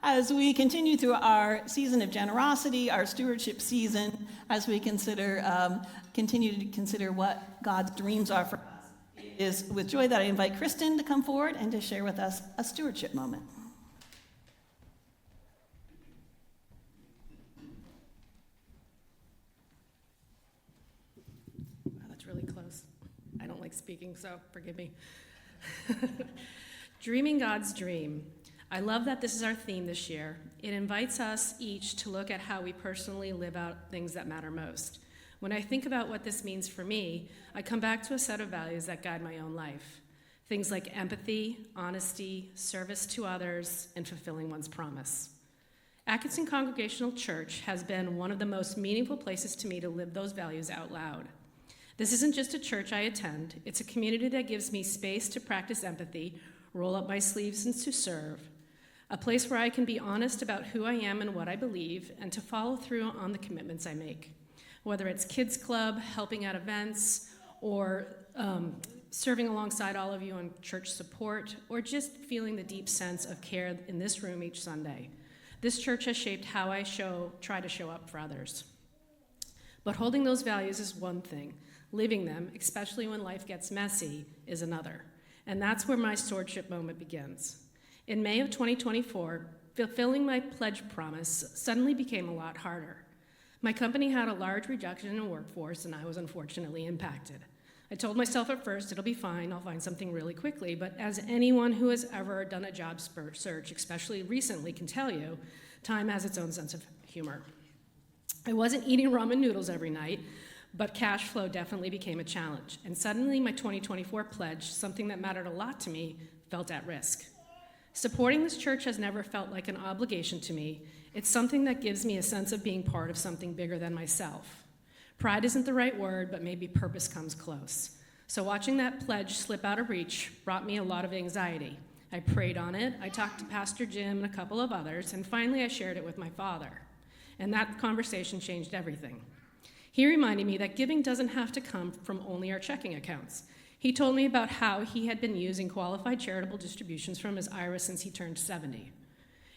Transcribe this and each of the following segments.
As we continue through our season of generosity, our stewardship season, as we continue to consider what God's dreams are for us, it is with joy that I invite Kristen to come forward and to share with us a stewardship moment. Wow, that's really close. I don't like speaking, so forgive me. Dreaming God's dream. I love that this is our theme this year. It invites us each to look at how we personally live out things that matter most. When I think about what this means for me, I come back to a set of values that guide my own life. Things like empathy, honesty, service to others, and fulfilling one's promise. Atkinson Congregational Church has been one of the most meaningful places to me to live those values out loud. This isn't just a church I attend, it's a community that gives me space to practice empathy, roll up my sleeves, and to serve. A place where I can be honest about who I am and what I believe, and to follow through on the commitments I make. Whether it's kids club, helping at events, or serving alongside all of you on church support, or just feeling the deep sense of care in this room each Sunday. This church has shaped how I try to show up for others. But holding those values is one thing. Living them, especially when life gets messy, is another. And that's where my stewardship moment begins. In May of 2024, fulfilling my pledge promise suddenly became a lot harder. My company had a large reduction in workforce, and I was unfortunately impacted. I told myself at first, it'll be fine, I'll find something really quickly, but as anyone who has ever done a job search, especially recently, can tell you, time has its own sense of humor. I wasn't eating ramen noodles every night, but cash flow definitely became a challenge, and suddenly my 2024 pledge, something that mattered a lot to me, felt at risk. Supporting this church has never felt like an obligation to me. It's something that gives me a sense of being part of something bigger than myself. Pride isn't the right word, but maybe purpose comes close. So watching that pledge slip out of reach brought me a lot of anxiety. I prayed on it, I talked to Pastor Jim and a couple of others, and finally I shared it with my father. And that conversation changed everything. He reminded me that giving doesn't have to come from only our checking accounts. He told me about how he had been using qualified charitable distributions from his IRA since he turned 70.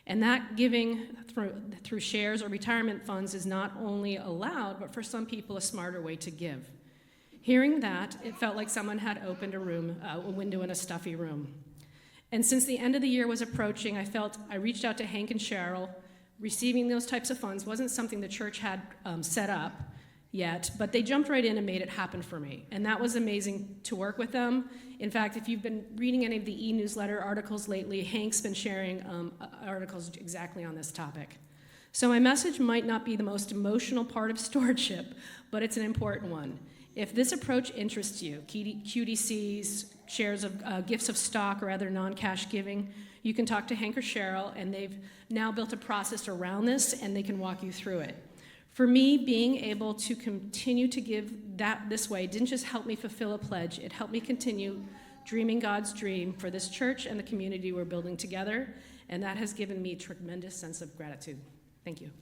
And that giving through shares or retirement funds is not only allowed, but for some people a smarter way to give. Hearing that, it felt like someone had opened a window in a stuffy room. And since the end of the year was approaching, I reached out to Hank and Cheryl. Receiving those types of funds wasn't something the church had set up yet, but they jumped right in and made it happen for me. And that was amazing to work with them. In fact, if you've been reading any of the e-newsletter articles lately, Hank's been sharing articles exactly on this topic. So my message might not be the most emotional part of stewardship, but it's an important one. If this approach interests you, QDCs, shares of gifts of stock or other non-cash giving, you can talk to Hank or Cheryl, and they've now built a process around this, and they can walk you through it. For me, being able to continue to give this way didn't just help me fulfill a pledge, it helped me continue dreaming God's dream for this church and the community we're building together, and that has given me a tremendous sense of gratitude. Thank you.